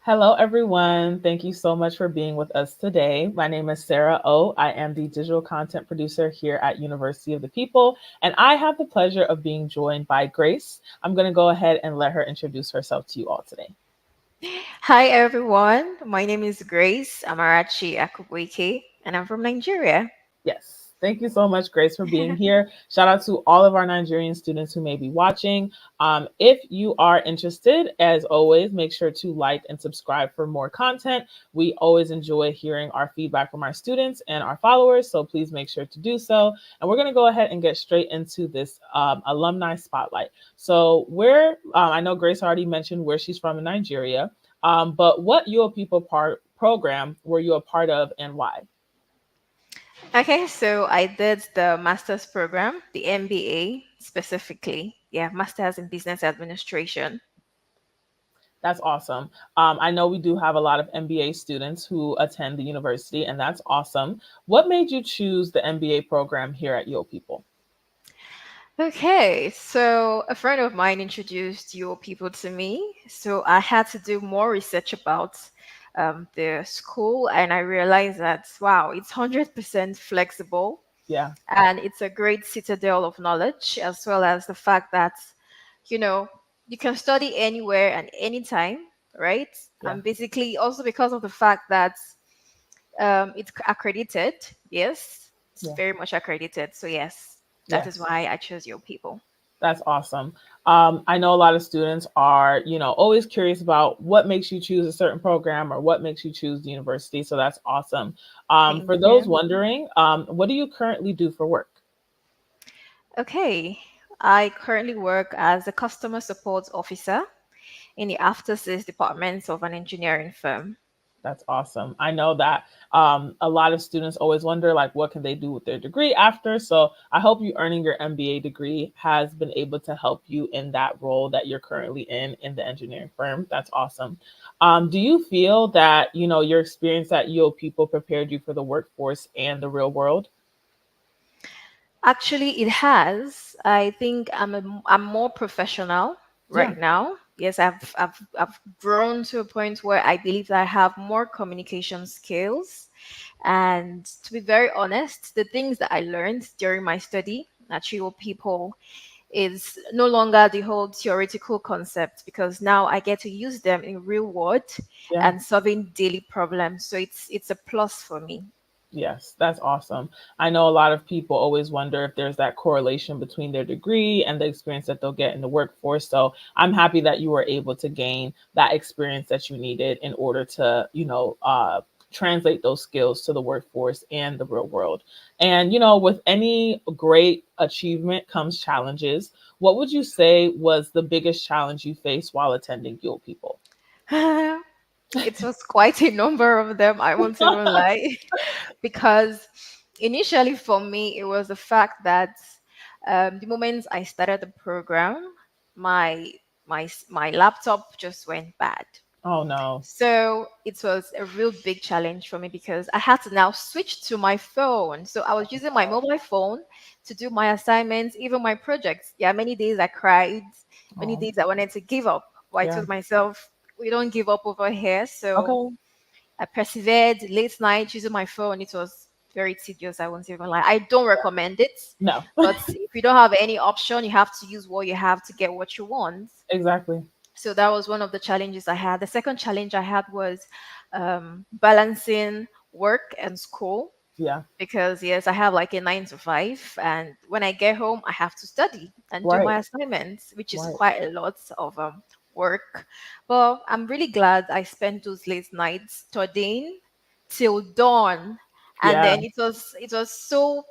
Hello, everyone. Thank you so much for being with us today. My name is Sarah O. I am the digital content producer here at University of the People, and I have the pleasure of being joined by Grace. I'm going to go ahead and let her introduce herself to you all today. Hi everyone, my name is Grace Amarachi Akubweke, and I'm from Nigeria. Yes. Thank you so much, Grace, for being here. Shout out to all of our Nigerian students who may be watching. If you are interested, as always, make sure to like and subscribe for more content. We always enjoy hearing our feedback from our students and our followers, so please make sure to do so. And we're going to go ahead and get straight into this alumni spotlight. So, I know Grace already mentioned where she's from in Nigeria, but what program were you a part of and why? Okay, so I did the master's program, the MBA specifically. Yeah, master's in business administration. That's awesome. I know we do have a lot of MBA students who attend the university, and that's awesome. What made you choose the MBA program here at UoPeople? Okay, so a friend of mine introduced your people to me. So I had to do more research about the school, and I realized that, wow, it's 100% flexible Yeah, and it's a great citadel of knowledge, as well as the fact that, you know, you can study anywhere and anytime, right? yeah, And basically, also because of the fact that it's accredited, yes, it's yeah. very much accredited. So, yes, that is Yes. why I chose your people. That's awesome. I know a lot of students are, always curious about what makes you choose a certain program or what makes you choose the university. So that's awesome. Thank For those you. wondering, what do you currently do for work? Okay, I currently work as a customer support officer in the after sales department of an engineering firm. That's awesome. I know that a lot of students always wonder, like, what can they do with their degree after? So I hope you earning your MBA degree has been able to help you in that role that you're currently in the engineering firm. That's awesome. Do you feel that, your experience at UO People prepared you for the workforce and the real world? Actually, it has. I think I'm more professional Yeah. right now. Yes, I've grown to a point where I believe that I have more communication skills. And to be very honest, the things that I learned during my study at Trio People is no longer the whole theoretical concept, because now I get to use them in real world Yeah. and solving daily problems. So it's a plus for me. Yes, that's awesome. I know a lot of people always wonder if there's that correlation between their degree and the experience that they'll get in the workforce. So I'm happy that you were able to gain that experience that you needed in order to, translate those skills to the workforce and the real world. And, with any great achievement comes challenges. What would you say was the biggest challenge you faced while attending Yule People? It was quite a number of them, I won't even lie, because initially for me, it was the fact that the moment I started the program, my my laptop just went bad. Oh, no. So it was a real big challenge for me because I had to now switch to my phone. So I was using my mobile phone to do my assignments, even my projects. Yeah, many days I cried, many Oh, days I wanted to give up. But I yeah. told myself, we don't give up over here. So Okay. I persevered late night using my phone. It was very tedious. I won't even lie. I don't recommend it. No, But if you don't have any option, you have to use what you have to get what you want. exactly. So that was one of the challenges I had. The second challenge I had was balancing work and school, Yeah. because yes, I have like a 9 to 5, and when I get home, I have to study and do Right. my assignments, which is Right. quite a lot of work. But I'm really glad I spent those late nights studying till dawn, and Yeah. then it was so.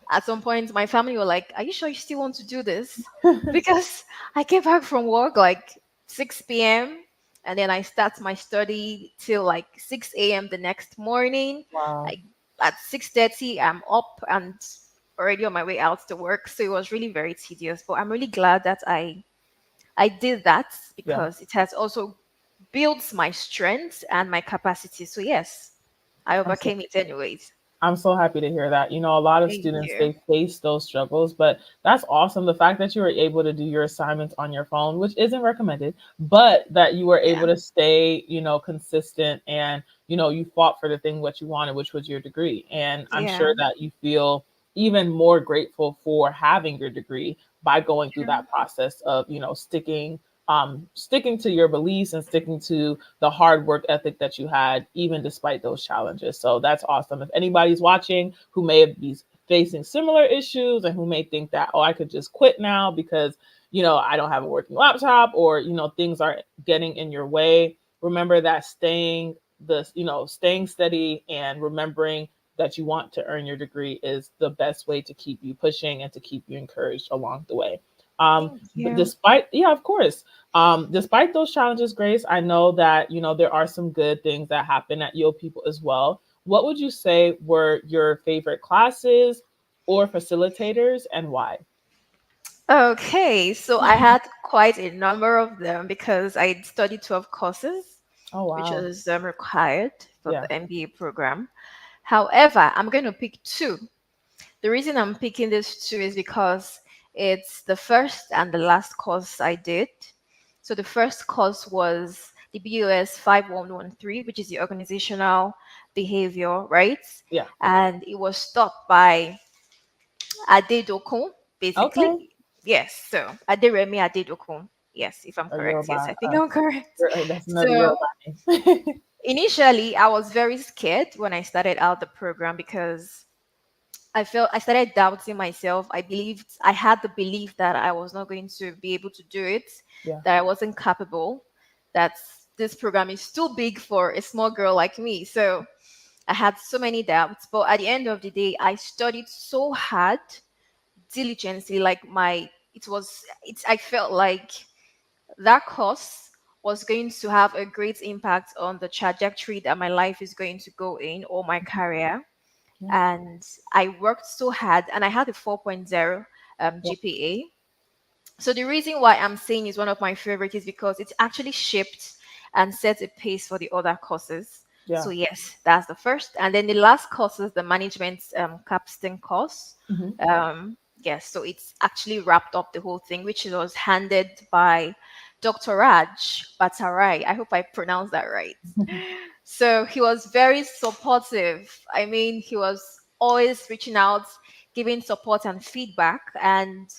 At some point, my family were like, "Are you sure you still want to do this?" Because I came back from work like 6 p.m. and then I start my study till like 6 a.m. the next morning. Wow. Like at 6:30, I'm up and already on my way out to work. So it was really very tedious. But I'm really glad that I did that, Yeah. because it has also built my strengths and my capacity. So yes, I Awesome. overcame it anyways. I'm so happy to hear that. A lot of Thank students, you. they face those struggles, but that's awesome. The fact that you were able to do your assignments on your phone, which isn't recommended, but that you were able Yeah. to stay, consistent, and, you fought for the thing what you wanted, which was your degree. And I'm sure Yeah. that you feel even more grateful for having your degree by going through True. that process of, sticking to your beliefs and sticking to the hard work ethic that you had, even despite those challenges. So that's awesome. If anybody's watching who may be facing similar issues and who may think that, oh, I could just quit now because, I don't have a working laptop, or, things are getting in your way, remember that staying steady and remembering that you want to earn your degree is the best way to keep you pushing and to keep you encouraged along the way. Thank But you. yeah, of course, despite those challenges, Grace, I know that, there are some good things that happen at UoPeople as well. What would you say were your favorite classes or facilitators, and why? Okay, so I had quite a number of them because I studied 12 courses, Oh, which wow. is required for Yeah. the MBA program. However, I'm going to pick two. The reason I'm picking these two is because it's the first and the last course I did. So the first course was the BOS 5113, which is the organizational behavior, right? Yeah. And it was taught by Adedokun, basically. Okay. Yes, so Aderemi Adedokun. Yes, if I'm A correct. Yes, I Yoruba. think I'm correct. That's another So Yoruba name. initially, I was very scared when I started out the program because I started doubting myself. I had the belief that I was not going to be able to do it, Yeah. that I wasn't capable, that this program is too big for a small girl like me. So I had so many doubts. But at the end of the day, I studied so hard, diligently, I felt like that course was going to have a great impact on the trajectory that my life is going to go in, or my career. Yeah. And I worked so hard, and I had a 4.0 Yeah. GPA. So the reason why I'm saying is one of my favorites is because it's actually shaped and set a pace for the other courses. Yeah. So yes, that's the first, and then the last course is the management capstone course. Hmm. Yes, so it's actually wrapped up the whole thing, which was handed by Dr. Raj Batarai. I hope I pronounced that right. So he was very supportive. I mean, he was always reaching out, giving support and feedback, and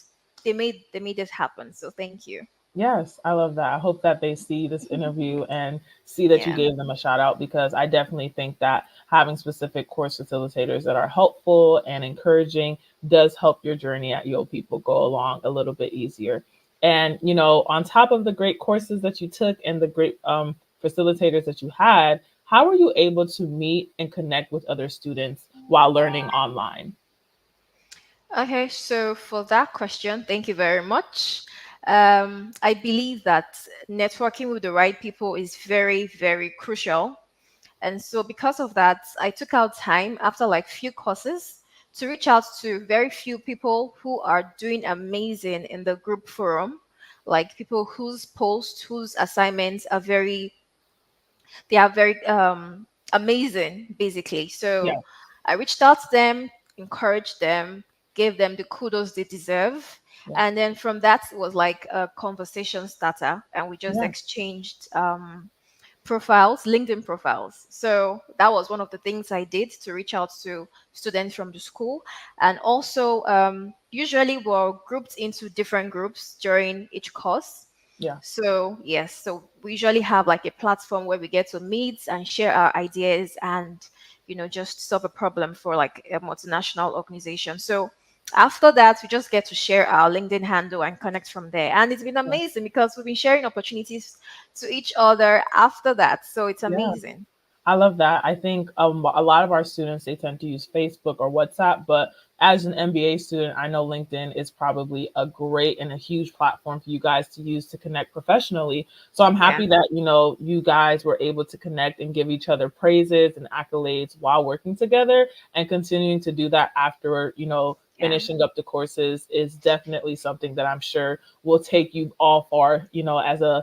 they made it happen. So thank you. Yes, I love that. I hope that they see this interview and see that you Yeah. gave them a shout out, because I definitely think that having specific course facilitators that are helpful and encouraging does help your journey at Yo People go along a little bit easier. And, on top of the great courses that you took and the great facilitators that you had, how were you able to meet and connect with other students while learning online? Okay, so for that question, thank you very much. I believe that networking with the right people is very, very crucial. And so because of that, I took out time after like few courses to reach out to very few people who are doing amazing in the group forum, like people whose posts, whose assignments they are very amazing, basically. So Yeah, I reached out to them, encouraged them, gave them the kudos they deserve. yeah, And then from that, it was like a conversation starter, and we just yeah, exchanged profiles, LinkedIn profiles. So that was one of the things I did to reach out to students from the school. And also, usually we're grouped into different groups during each course. yeah, So, yes, so we usually have like a platform where we get to meet and share our ideas and, just solve a problem for like a multinational organization. So, after that, we just get to share our LinkedIn handle and connect from there. And it's been yeah. amazing because we've been sharing opportunities to each other after that. So, it's Yeah. amazing. I love that. I think a lot of our students, they tend to use Facebook or WhatsApp, but as an MBA student, I know LinkedIn is probably a great and a huge platform for you guys to use to connect professionally. So I'm Yeah. happy that you guys were able to connect and give each other praises and accolades while working together, and continuing to do that after Yeah. finishing up the courses is definitely something that I'm sure will take you all far, as a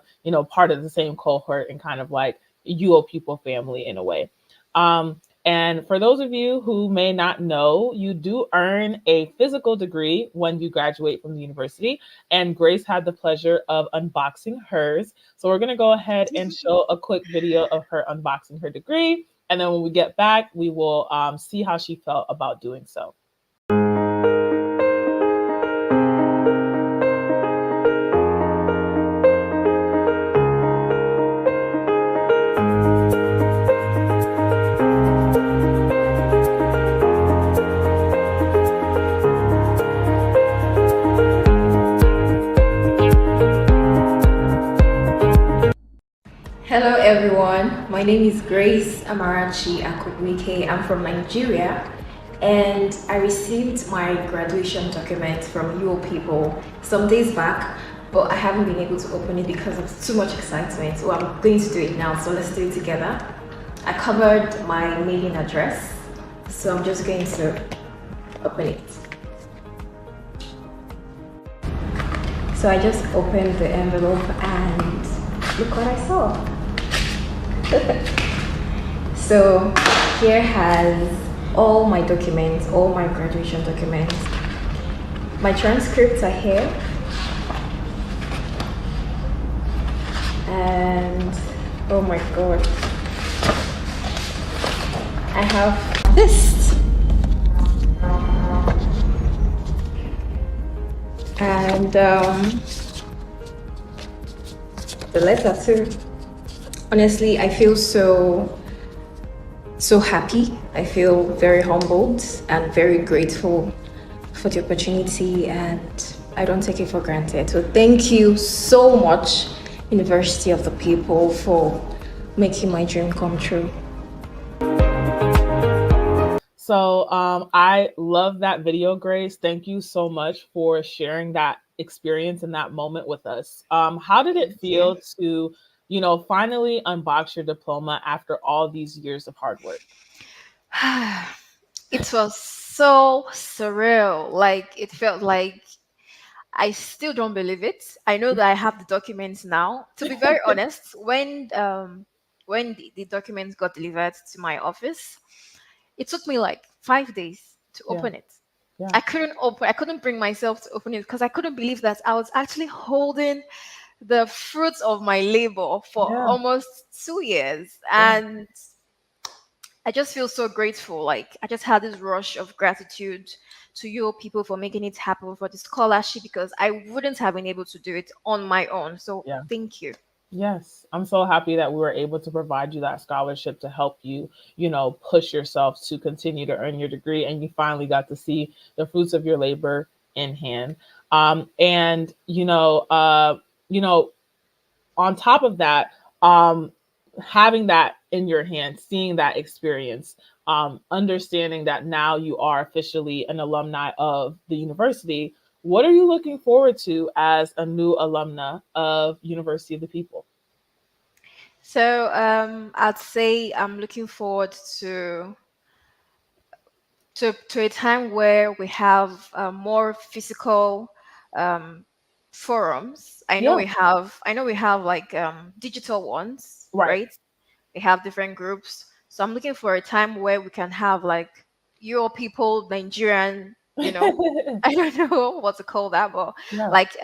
part of the same cohort and kind of like UO people family in a way. Um, And for those of you who may not know, you do earn a physical degree when you graduate from the university. And Grace had the pleasure of unboxing hers. So we're going to go ahead and show a quick video of her unboxing her degree. And then when we get back, we will see how she felt about doing so. Hello everyone, my name is Grace Amarachi Akubike. I'm from Nigeria and I received my graduation document from UoPeople some days back, but I haven't been able to open it because of too much excitement. So I'm going to do it now, so let's do it together. I covered my mailing address, so I'm just going to open it. So I just opened the envelope and look what I saw. So here has all my documents, all my graduation documents. My transcripts are here. And oh my god, I have this. And the letter too. Honestly, I feel so happy. I feel very humbled and very grateful for the opportunity, and I don't take it for granted. So thank you so much, University of the People, for making my dream come true. So I love that video, Grace. Thank you so much for sharing that experience and that moment with us. How did it feel to, finally unbox your diploma after all these years of hard work? It was so surreal. Like, it felt like I still don't believe it. I know that I have the documents now. To be very honest, when the documents got delivered to my office, it took me like 5 days to open it. Yeah. I couldn't bring myself to open it because I couldn't believe that I was actually holding the fruits of my labor for Yeah. almost 2 years. And I just feel so grateful. Like, I just had this rush of gratitude to you people for making it happen, for the scholarship, because I wouldn't have been able to do it on my own. So Yeah. thank you. Yes, I'm so happy that we were able to provide you that scholarship to help you, push yourself to continue to earn your degree, and you finally got to see the fruits of your labor in hand. And on top of that, having that in your hand, seeing that experience, understanding that now you are officially an alumni of the university. What are you looking forward to as a new alumna of University of the People? So I'd say I'm looking forward to a time where we have more physical um, forums. Yeah, I know we have like digital ones, right. right? We have different groups. So I'm looking for a time where we can have like your people, Nigerian, I don't know what to call that, but Yeah, like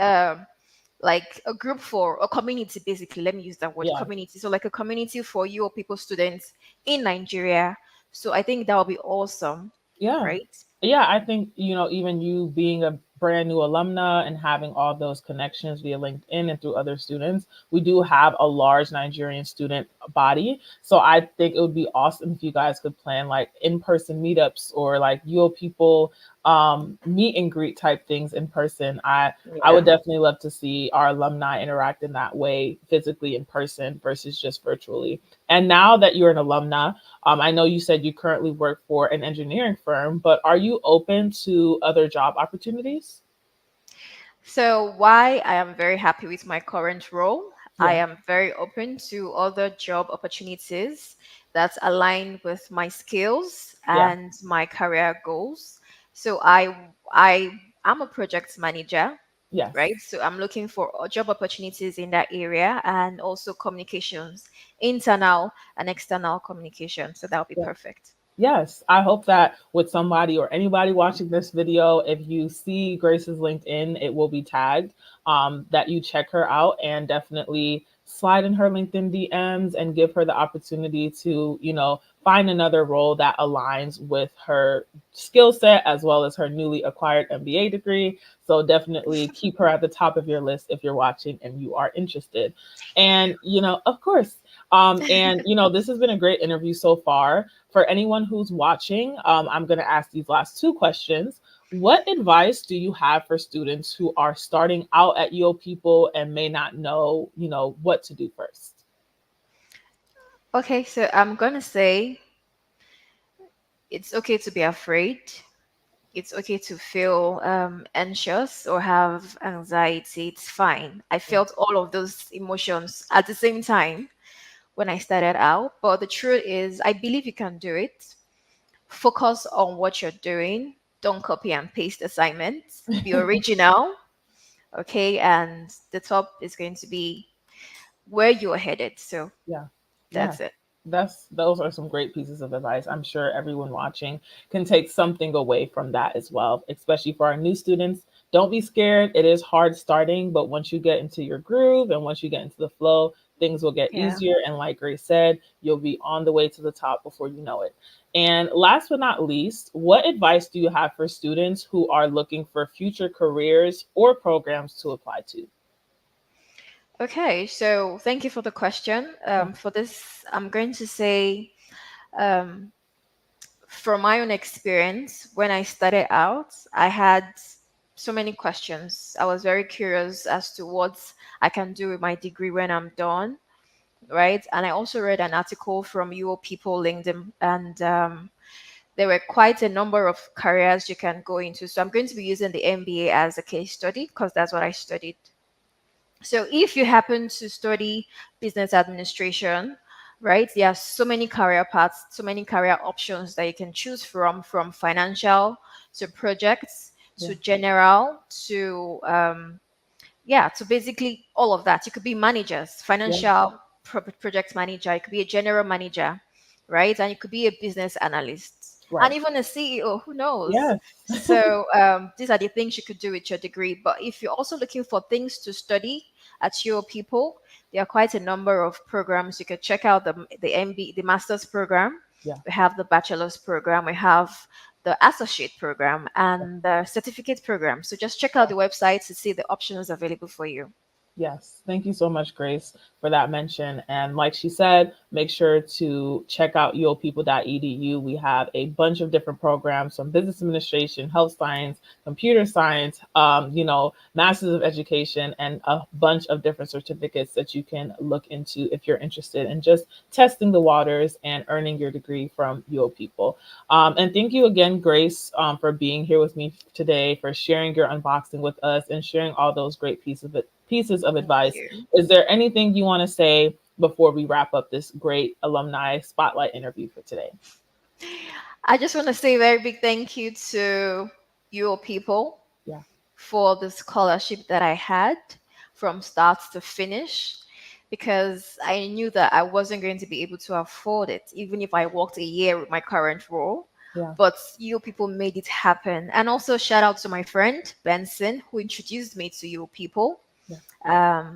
like a group for a community, basically. Let me use that word, yeah, community. So like a community for your people students in Nigeria. So I think that would be awesome, yeah. right? Yeah, I think, even you being a brand new alumna and having all those connections via LinkedIn and through other students, we do have a large Nigerian student body. So I think it would be awesome if you guys could plan like in-person meetups or like people meet and greet type things in person. I would Yeah. definitely love to see our alumni interact in that way, physically in person versus just virtually. And now that you're an alumna, I know you said you currently work for an engineering firm, but are you open to other job opportunities? So why I am very happy with my current role, I Yeah. am very open to other job opportunities that align with my skills Yeah. and my career goals. So I am a project manager, Yes. right? So I'm looking for job opportunities in that area and also communications, internal and external communication. So that would be Yeah. perfect. Yes, I hope that with somebody or anybody watching this video, if you see Grace's LinkedIn, it will be tagged, that you check her out and definitely slide in her LinkedIn DMs and give her the opportunity to, find another role that aligns with her skill set as well as her newly acquired MBA degree. So definitely keep her at the top of your list if you're watching and you are interested. And, of course, this has been a great interview so far. For anyone who's watching, I'm going to ask these last two questions. What advice do you have for students who are starting out at UoPeople and may not know, what to do first? Okay, so I'm going to say it's okay to be afraid. It's okay to feel anxious or have anxiety. It's fine. I Yeah. felt all of those emotions at the same time when I started out. But the truth is, I believe you can do it. Focus on what you're doing. Don't copy and paste assignments. Be original. Okay. And the top is going to be where you're headed. So Yeah. Yeah. that's it. Those are some great pieces of advice. I'm sure everyone watching can take something away from that as well, especially for our new students. Don't be scared. It is hard starting, but once you get into your groove and once you get into the flow, things will get Yeah. easier. And like Grace said, you'll be on the way to the top before you know it. And last but not least, what advice do you have for students who are looking for future careers or programs to apply to? Okay. So thank you for the question. Yeah. For this, I'm going to say, um, from my own experience, when I started out, I had so many questions. I was very curious as to what I can do with my degree when I'm done, right? And I also read an article from UoPeople LinkedIn, and there were quite a number of careers you can go into. So I'm going to be using the MBA as a case study because that's what I studied. So if you happen to study business administration, right, there are so many career paths, so many career options that you can choose from financial to projects Yeah. to general to yeah, to basically all of that. You could be managers, Yeah. financial project manager, you could be a general manager, right? And you could be a business analyst and Right. even a CEO, who knows? Yes. So these are the things you could do with your degree. But if you're also looking for things to study at your people, there are quite a number of programs. You could check out the the master's program. Yeah. We have the bachelor's program. We have the associate program and the certificate program. So just check out the website to see the options available for you. Yes, thank you so much, Grace, for that mention. And like she said, make sure to check out uopeople.edu. We have a bunch of different programs from business administration, health science, computer science, masters of education, and a bunch of different certificates that you can look into if you're interested in just testing the waters and earning your degree from UoPeople. And thank you again, Grace, for being here with me today, for sharing your unboxing with us and sharing all those great pieces of Thank advice. you. Is there anything you want to say before we wrap up this great alumni spotlight interview for today? I just want to say a very big thank you to your people Yeah, for the scholarship that I had from start to finish because I knew that I wasn't going to be able to afford it, even if I worked a year with my current role. yeah, But you people made it happen. And also, shout out to my friend Benson, who introduced me to you people. yeah.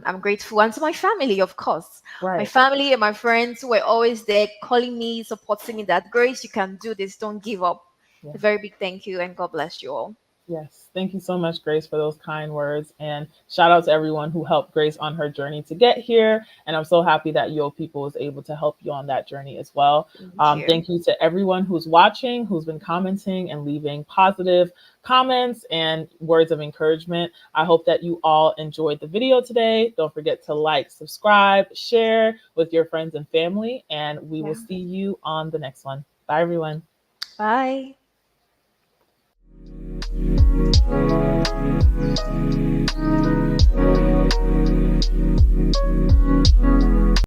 I'm grateful. And to my family, of course. My Right. family and my friends who were always there calling me, supporting me that Grace, you can do this. Don't give up. Yeah. A very big thank you and God bless you all. Yes, thank you so much, Grace, for those kind words. And shout out to everyone who helped Grace on her journey to get here. And I'm so happy that Yo People was able to help you on that journey as well. Thank you. Thank you to everyone who's watching, who's been commenting and leaving positive comments and words of encouragement. I hope that you all enjoyed the video today. Don't forget to like, subscribe, share with your friends and family. And we will Yeah. see you on the next one. Bye, everyone. Bye.